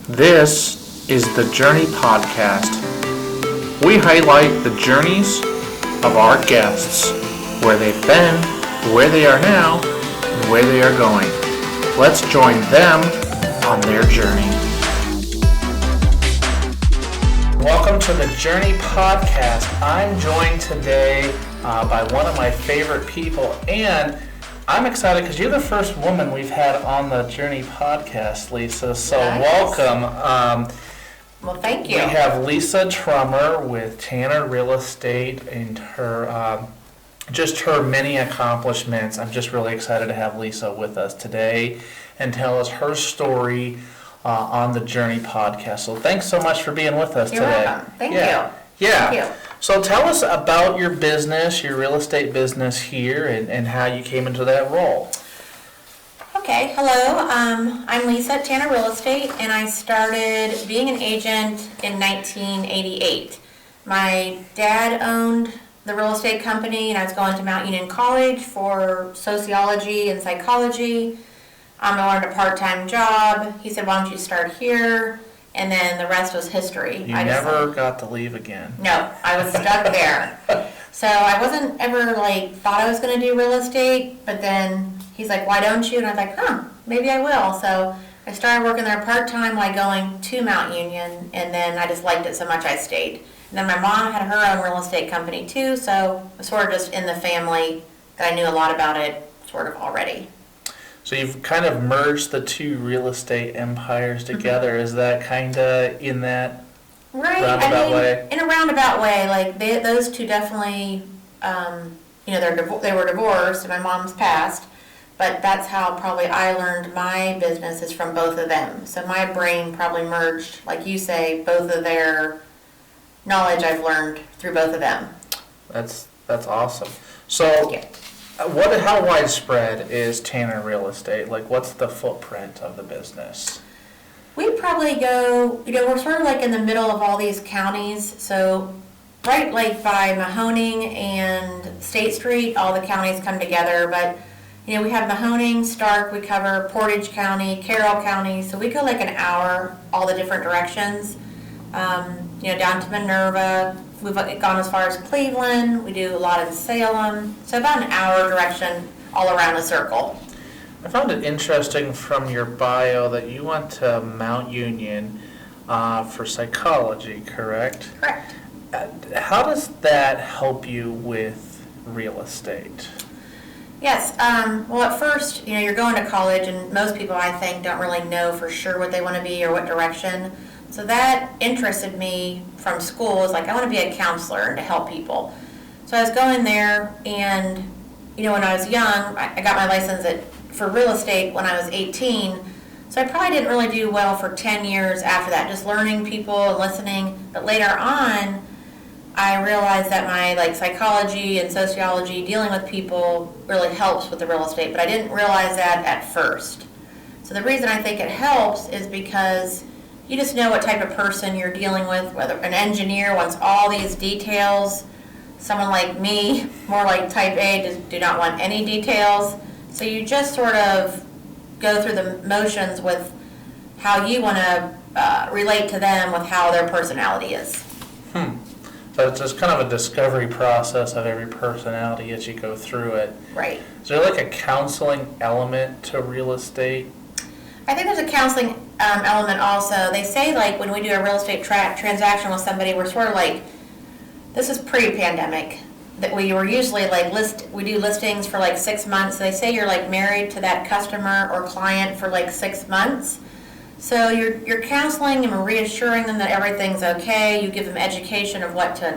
This is the Journey Podcast. We highlight the journeys of our guests, where they've been, where they are now, and where they are going. Let's join them on their journey. Welcome to the Journey Podcast. I'm joined today by one of my favorite people, and I'm excited because you're the first woman we've had on the Journey Podcast, Lisa. So nice. Welcome. Well, thank you. We have Lisa Trummer with Tanner Real Estate and her many accomplishments. I'm just really excited to have Lisa with us today and tell us her story on the Journey Podcast. So thanks so much for being with us You're today. welcome. Thank you. Yeah. Thank you. So tell us about your business, your real estate business here, and how you came into that role. Okay, hello. I'm Lisa at Tanner Real Estate, and I started being an agent in 1988. My dad owned the real estate company, and I was going to Mount Union College for sociology and psychology. I learned a part-time job. He said, why don't you start here? And then the rest was history. You never got to leave again. No, I was stuck there. So I wasn't ever thought I was going to do real estate, but then he's like, why don't you? And I was like, maybe I will. So I started working there part-time while going to Mount Union, and then I just liked it so much I stayed. And then my mom had her own real estate company too, so it was sort of just in the family that I knew a lot about it sort of already. So you've kind of merged the two real estate empires together. Is that kind of in that roundabout way? In a roundabout way. Those two definitely, they were divorced and my mom's passed, but that's how probably I learned my business is from both of them. So my brain probably merged, like you say, both of their knowledge I've learned through both of them. That's awesome. So. Yeah. How widespread is Tanner Real Estate? What's the footprint of the business? We probably go, we're sort of in the middle of all these counties. So right by Mahoning and State Street, all the counties come together. But, we have Mahoning, Stark, we cover Portage County, Carroll County. So we go an hour all the different directions, down to Minerva. We've gone as far as Cleveland. We do a lot in Salem. So about an hour direction all around the circle. I found it interesting from your bio that you went to Mount Union for psychology, correct? Correct. How does that help you with real estate? Yes. Well, at first, you're going to college, and most people, I think, don't really know for sure what they want to be or what direction. So that interested me from school. It's I want to be a counselor and to help people. So I was going there, and, when I was young, I got my license for real estate when I was 18. So I probably didn't really do well for 10 years after that, just learning people and listening. But later on, I realized that my psychology and sociology, dealing with people, really helps with the real estate. But I didn't realize that at first. So the reason I think it helps is because you just know what type of person you're dealing with, whether an engineer wants all these details, someone like me, more like type A, just do not want any details. So you just sort of go through the motions with how you want to relate to them with how their personality is. So it's just kind of a discovery process of every personality as you go through it. Right. Is there a counseling element to real estate? I think there's a counseling element also. They say when we do a real estate transaction with somebody, we're sort of this is pre-pandemic, that we were usually we do listings for 6 months. They say you're married to that customer or client for 6 months. So you're counseling them and reassuring them that everything's okay. You give them education of what to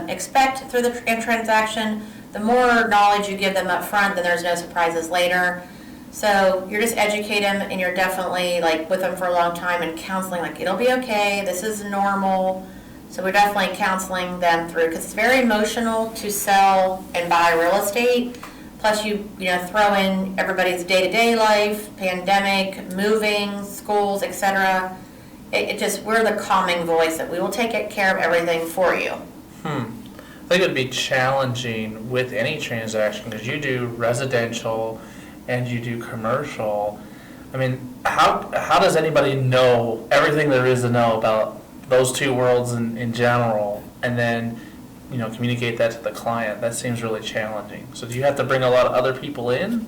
expect through the transaction. The more knowledge you give them up front, then there's no surprises later. So you're just educating them, and you're definitely with them for a long time and counseling it'll be okay, this is normal. So we're definitely counseling them through, because it's very emotional to sell and buy real estate. Plus you throw in everybody's day-to-day life, pandemic, moving, schools, etc. We're the calming voice that we will take care of everything for you. I think it would be challenging with any transaction because you do residential and you do commercial. I mean, how does anybody know everything there is to know about those two worlds in general, and then, communicate that to the client? That seems really challenging. So do you have to bring a lot of other people in?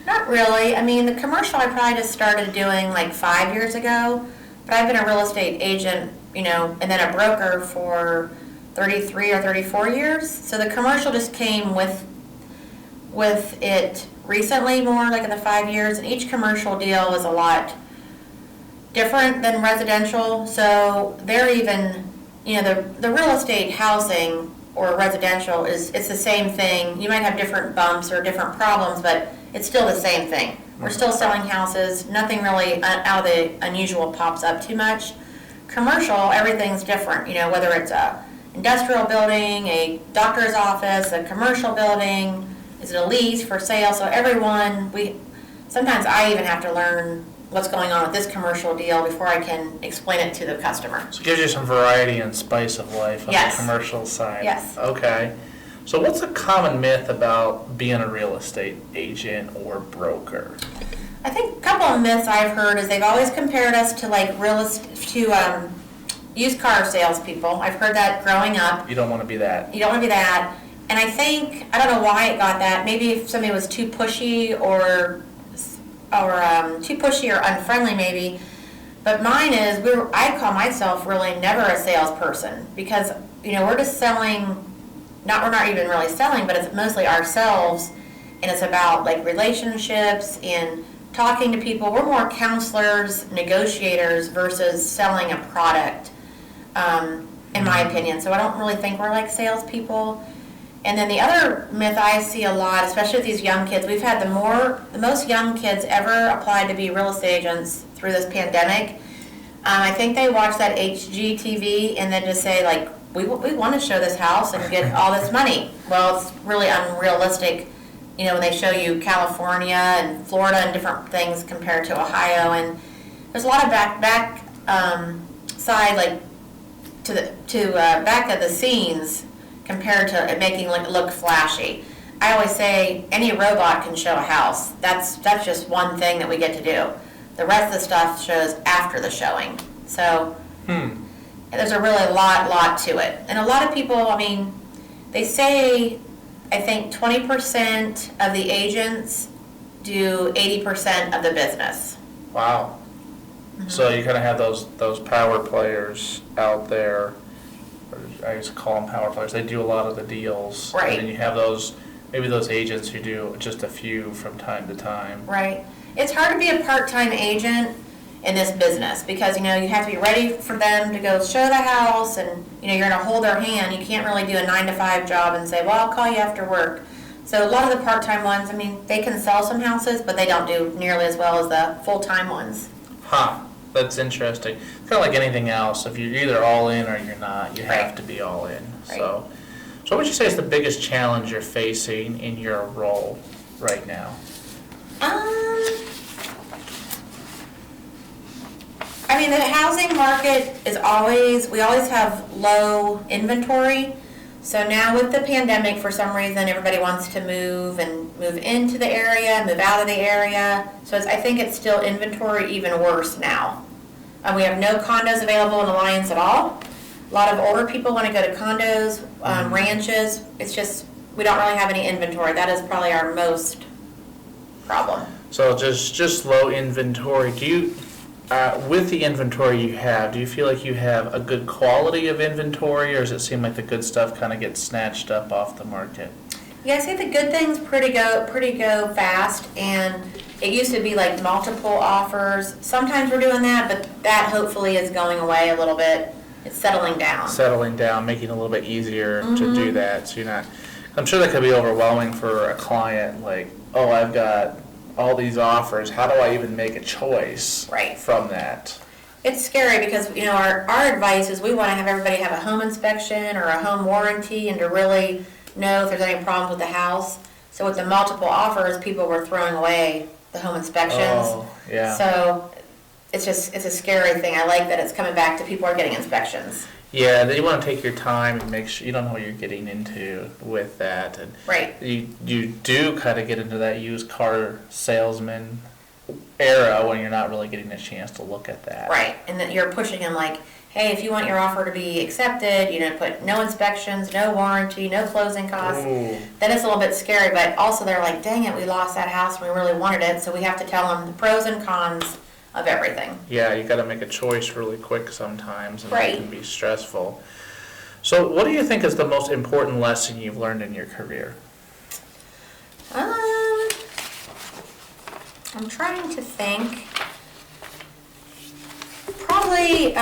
Not really. I mean, the commercial I probably just started doing like 5 years ago, but I've been a real estate agent, and then a broker for 33 or 34 years. So the commercial just came with it recently, more like in the 5 years, and each commercial deal is a lot different than residential. So they're even, the real estate housing or residential it's the same thing. You might have different bumps or different problems, but it's still the same thing. We're still selling houses. Nothing really out of the unusual pops up too much. Commercial, everything's different, whether it's a industrial building, a doctor's office, a commercial building, is it a lease for sale? So sometimes I even have to learn what's going on with this commercial deal before I can explain it to the customer. So it gives you some variety and spice of life on Yes. the commercial side. Yes. Okay. So what's a common myth about being a real estate agent or broker? I think a couple of myths I've heard is they've always compared us to like used car salespeople. I've heard that growing up. You don't want to be that. You don't want to be that. And I don't know why it got that. Maybe if somebody was too pushy or unfriendly maybe. But mine is, I call myself really never a salesperson because, we're just selling, we're not even really selling, but it's mostly ourselves, and it's about like relationships and talking to people. We're more counselors, negotiators versus selling a product, in my opinion. So I don't really think we're like salespeople. And then the other myth I see a lot, especially with these young kids, we've had the most young kids ever applied to be real estate agents through this pandemic. I think they watch that HGTV and then just say like, we want to show this house and get all this money. Well, it's really unrealistic, when they show you California and Florida and different things compared to Ohio. And there's a lot of back side, like to back of the scenes compared to it making it look flashy. I always say any robot can show a house. That's just one thing that we get to do. The rest of the stuff shows after the showing. So there's a really lot to it. And a lot of people, they say, I think 20% of the agents do 80% of the business. Wow. Mm-hmm. So you kind of have those power players out there. I used to call them power players. They do a lot of the deals. Right. And then you have maybe those agents who do just a few from time to time. Right. It's hard to be a part-time agent in this business because, you have to be ready for them to go show the house and, you're going to hold their hand. You can't really do a 9-to-5 job and say, well, I'll call you after work. So a lot of the part-time ones, they can sell some houses, but they don't do nearly as well as the full-time ones. Huh. That's interesting. Kind of like anything else. If you're either all in or you're not, you have to be all in. Right. So what would you say is the biggest challenge you're facing in your role right now? The housing market we always have low inventory. So now with the pandemic, for some reason, everybody wants to move into the area, move out of the area. So I think it's still inventory even worse now. We have no condos available in Alliance at all. A lot of older people want to go to condos, ranches. It's just, we don't really have any inventory. That is probably our most problem. So just low inventory. Do you, with the inventory you have, do you feel like you have a good quality of inventory, or does it seem like the good stuff kind of gets snatched up off the market? Yeah, I say the good things pretty go fast, and it used to be like multiple offers. Sometimes we're doing that, but that hopefully is going away a little bit. It's settling down. Making it a little bit easier to do that. So I'm sure that could be overwhelming for a client, like, oh, I've got all these offers. How do I even make a choice from that? It's scary because, our advice is we want to have everybody have a home inspection or a home warranty and to really know if there's any problems with the house. So with the multiple offers, people were throwing away the home inspections. Oh, yeah. So it's a scary thing. I like that it's coming back to people are getting inspections. Yeah, you want to take your time and make sure you don't know what you're getting into with that. And right. You do kind of get into that used car salesman era when you're not really getting a chance to look at that. Right, and that you're pushing them like, hey, if you want your offer to be accepted, put no inspections, no warranty, no closing costs. Ooh. Then it's a little bit scary, but also they're like, dang it, we lost that house and we really wanted it, so we have to tell them the pros and cons of everything. Yeah, you got to make a choice really quick sometimes, and Right. it can be stressful. So what do you think is the most important lesson you've learned in your career? I'm trying to think. Probably,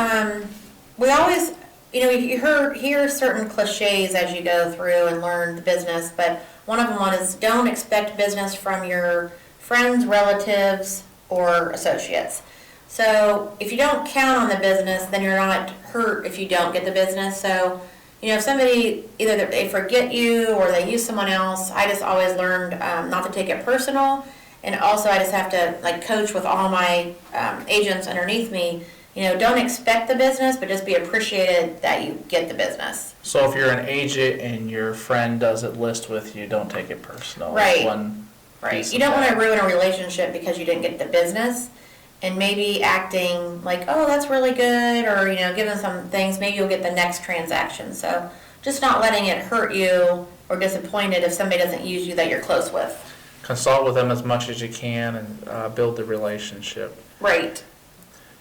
we always, you hear certain cliches as you go through and learn the business, but one of them is don't expect business from your friends, relatives, or associates. So if you don't count on the business, then you're not hurt if you don't get the business. So, if somebody, either they forget you or they use someone else, I just always learned not to take it personal. And also I just have to coach with all my agents underneath me. Don't expect the business, but just be appreciated that you get the business. So if you're an agent and your friend doesn't list with you, don't take it personal. Right. Right. You don't want to ruin a relationship because you didn't get the business, and maybe acting like, oh, that's really good, or giving some things, maybe you'll get the next transaction. So just not letting it hurt you or disappointed if somebody doesn't use you that you're close with. Consult with them as much as you can and build the relationship. Right.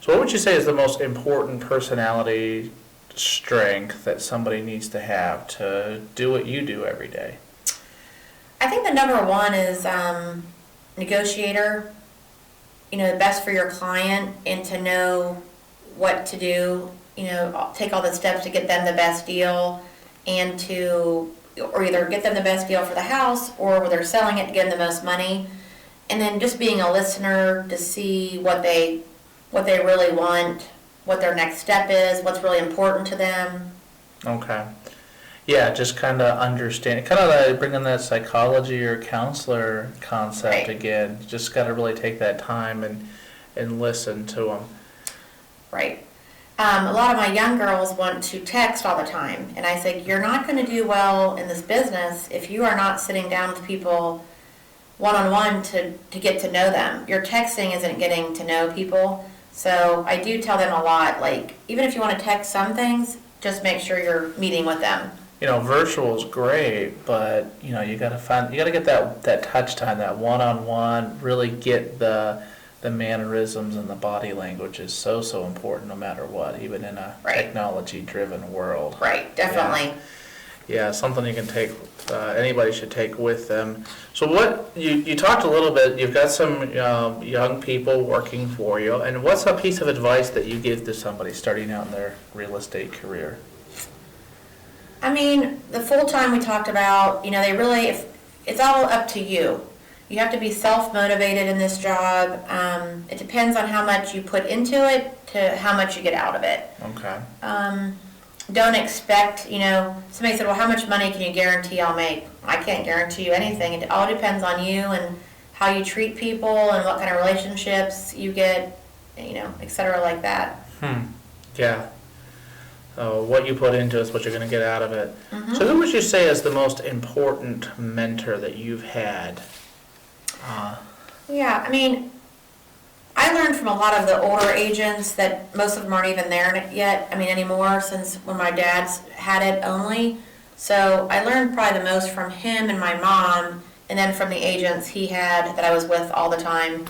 So what would you say is the most important personality strength that somebody needs to have to do what you do every day? I think the number one is negotiator. The best for your client, and to know what to do. Take all the steps to get them the best deal, and or either get them the best deal for the house, or where they're selling it to get them the most money. And then just being a listener to see what they really want, what their next step is, what's really important to them. Okay. Yeah, just kind of understand, kind of like bringing that psychology or counselor concept Right. again. Just got to really take that time and listen to them. Right. A lot of my young girls want to text all the time, and I say, you're not going to do well in this business if you are not sitting down with people one-on-one to get to know them. Your texting isn't getting to know people. So I do tell them a lot, even if you want to text some things, just make sure you're meeting with them. Virtual is great, but you got to get that touch time, that one-on-one, really get the mannerisms and the body language is so important no matter what, even in a technology-driven world. Right, definitely. Yeah, something you can take, anybody should take with them. So what, you talked a little bit, you've got some young people working for you, and what's a piece of advice that you give to somebody starting out in their real estate career? The full-time we talked about, it's all up to you. You have to be self-motivated in this job. It depends on how much you put into it to how much you get out of it. Okay. Don't expect, somebody said, well, how much money can you guarantee I'll make? I can't guarantee you anything. It all depends on you and how you treat people and what kind of relationships you get, et cetera, like that. Yeah. What you put into it is what you're going to get out of it. Mm-hmm. So who would you say is the most important mentor that you've had? Yeah, I learned from a lot of the older agents that most of them aren't even there yet, anymore, since when my dad's had it only. So I learned probably the most from him and my mom, and then from the agents he had that I was with all the time,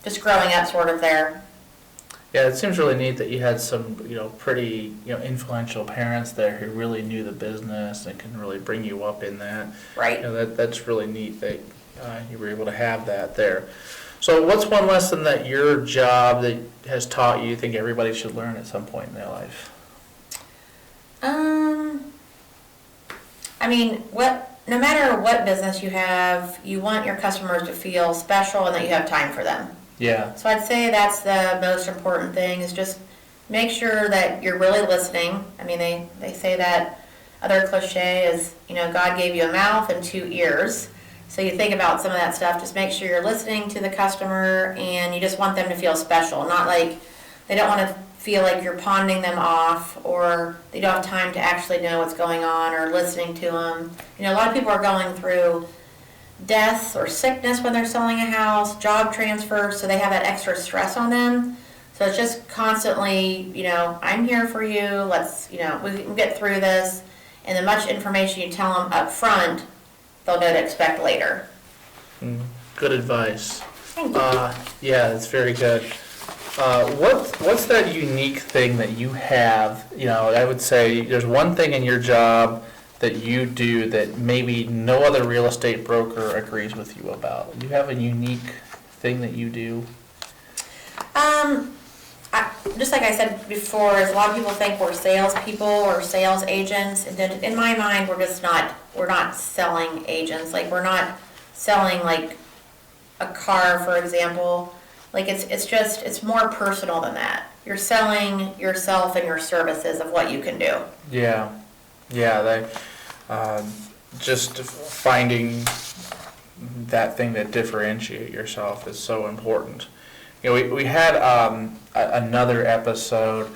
just growing up sort of there. Yeah, it seems really neat that you had some, pretty, influential parents there who really knew the business and can really bring you up in that. Right. That's really neat that you were able to have that there. So what's one lesson that your job that has taught you think everybody should learn at some point in their life? No matter what business you have, you want your customers to feel special and that you have time for them. Yeah. So I'd say that's the most important thing, is just make sure that you're really listening. They say that other cliche is, God gave you a mouth and 2 ears. So you think about some of that stuff, just make sure you're listening to the customer and you just want them to feel special. Not like they don't want to feel like you're pawning them off, or they don't have time to actually know what's going on or listening to them. A lot of people are going through deaths or sickness when they're selling a house, job transfers, so they have that extra stress on them. So it's just constantly, I'm here for you, let's, we can get through this. And the much information you tell them up front, they'll know to expect later. Good advice. Thank you. Yeah, it's very good. What's that unique thing that you have? I would say there's one thing in your job that you do that maybe no other real estate broker agrees with you about. You have a unique thing that you do? Just like I said before, is a lot of people think we're salespeople or sales agents, and then in my mind, we're not selling agents. Like, we're not selling like a car, for example. Like, it's more personal than that. You're selling yourself and your services of what you can do. Yeah, just finding that thing that differentiate yourself is so important. We had another episode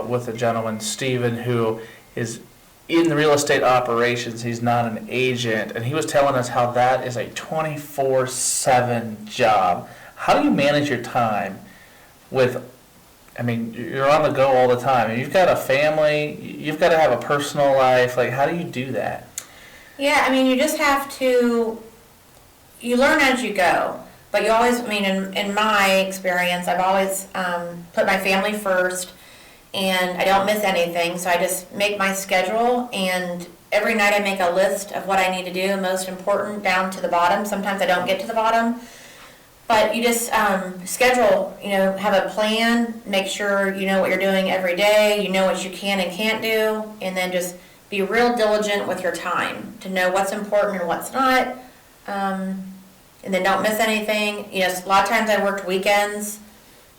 with a gentleman, Steven, who is in the real estate operations. He's not an agent, and he was telling us how that is a 24/7 job. How do you manage your time you're on the go all the time. You've got a family, you've got to have a personal life. Like, how do you do that? Yeah, you just have to, you learn as you go. But you always, in my experience, I've always put my family first, and I don't miss anything. So I just make my schedule, and every night I make a list of what I need to do, most important, down to the bottom. Sometimes I don't get to the bottom. But you just schedule, have a plan, make sure you know what you're doing every day, you know what you can and can't do, and then just be real diligent with your time to know what's important and what's not. And then don't miss anything. A lot of times I worked weekends,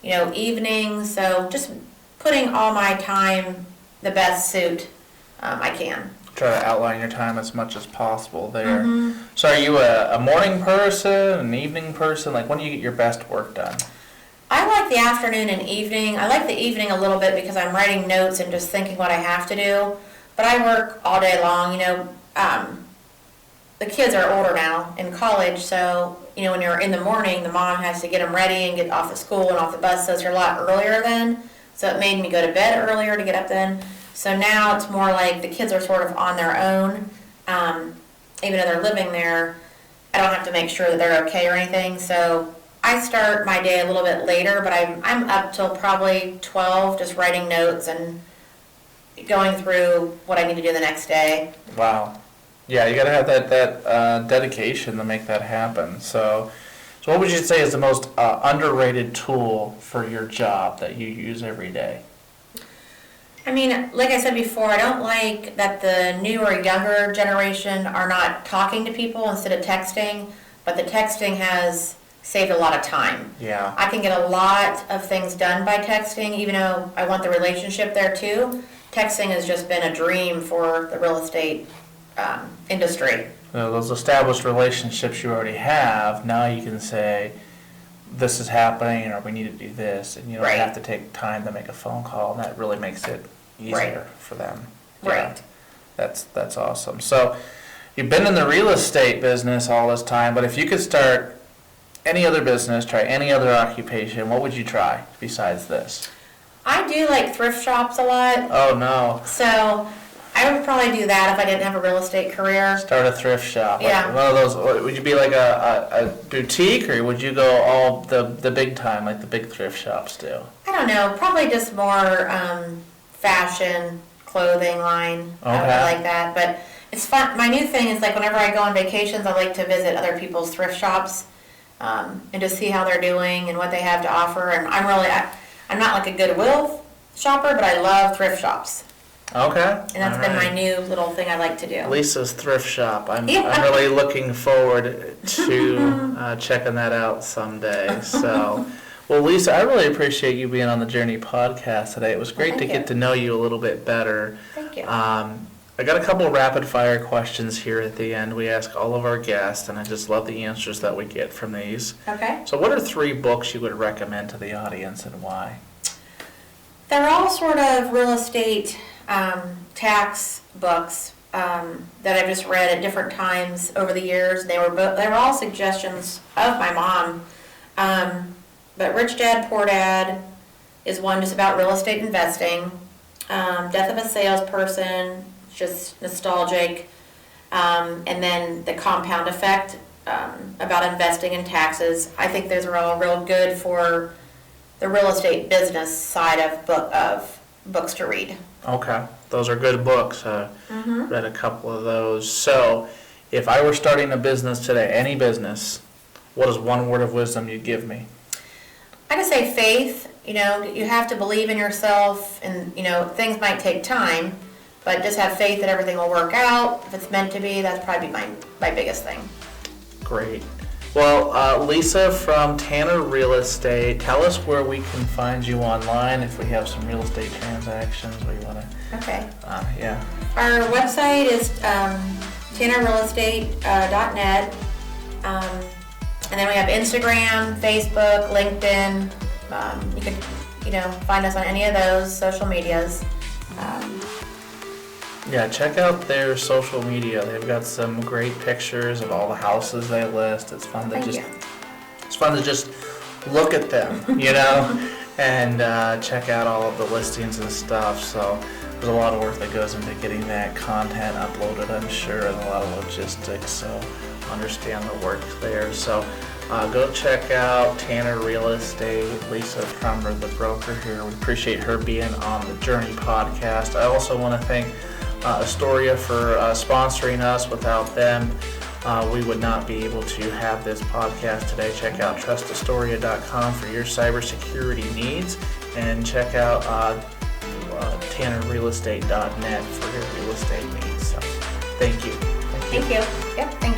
evenings, so just putting all my time the best suit I can. Try to outline your time as much as possible there. Mm-hmm. So are you a morning person, an evening person? Like, when do you get your best work done? I like the afternoon and evening. I like the evening a little bit because I'm writing notes and just thinking what I have to do. But I work all day long. The kids are older now in college, so when you're in the morning, the mom has to get them ready and get off to school and off the bus, so it's a lot earlier then. So it made me go to bed earlier to get up then. So now it's more like the kids are sort of on their own. Even though they're living there, I don't have to make sure that they're okay or anything. So I start my day a little bit later, but I'm up till probably 12 just writing notes and going through what I need to do the next day. Wow. Yeah, you got to have that dedication to make that happen. So what would you say is the most underrated tool for your job that you use every day? Like I said before, I don't like that the newer, younger generation are not talking to people instead of texting, but the texting has saved a lot of time. Yeah. I can get a lot of things done by texting, even though I want the relationship there too. Texting has just been a dream for the real estate industry. Those established relationships you already have, now you can say, this is happening, or we need to do this, and you don't have to take time to make a phone call, and that really makes it easier for them. Right. Yeah, that's awesome. So you've been in the real estate business all this time, but if you could start any other business, try any other occupation, what would you try besides this? I do like thrift shops a lot. Oh, no. So I would probably do that if I didn't have a real estate career. Start a thrift shop. Yeah. Like one of those, would you be like a boutique, or would you go all the big time like the big thrift shops do? I don't know. Probably just more fashion, clothing line. I would like that. But it's fun. My new thing is, like, whenever I go on vacations, I like to visit other people's thrift shops and just see how they're doing and what they have to offer. And I'm not like a Goodwill shopper, but I love thrift shops. Okay. And that's been my new little thing I like to do. Lisa's thrift shop. I'm really looking forward to checking that out someday. So, well, Lisa, I really appreciate you being on the Journey podcast today. It was great to get to know you a little bit better. Thank you. I got a couple of rapid fire questions here at the end. We ask all of our guests, and I just love the answers that we get from these. Okay. So what are 3 books you would recommend to the audience, and why? They're all sort of real estate tax books. that I've just read at different times over the years. They were all suggestions of my mom. But Rich Dad, Poor Dad is one just about real estate investing. Death of a Salesperson, just nostalgic. And then The Compound Effect, about investing in taxes. I think those are all real good for the real estate business side of books to read. Okay, those are good books. Read a couple of those. So, if I were starting a business today, any business, what is one word of wisdom you'd give me? I could say faith. You have to believe in yourself, and things might take time, but just have faith that everything will work out. If it's meant to be, that's probably my biggest thing. Great. Well, Lisa from Tanner Real Estate, tell us where we can find you online if we have some real estate transactions we want to. Okay. Yeah. Our website is tannerrealestate.net. And then we have Instagram, Facebook, LinkedIn. You can, find us on any of those social medias. Yeah, check out their social media. They've got some great pictures of all the houses they list. It's fun to just look at them, and check out all of the listings and stuff. So there's a lot of work that goes into getting that content uploaded, I'm sure, and a lot of logistics. So understand the work there. So go check out Tanner Real Estate, Lisa Trummer, the broker here. We appreciate her being on the Journey podcast. I also want to thank Astoria for sponsoring us. Without them, we would not be able to have this podcast today. Check out trustastoria.com for your cybersecurity needs, and check out tannerrealestate.net for your real estate needs. So, thank you. Thank you. Yep, thank you.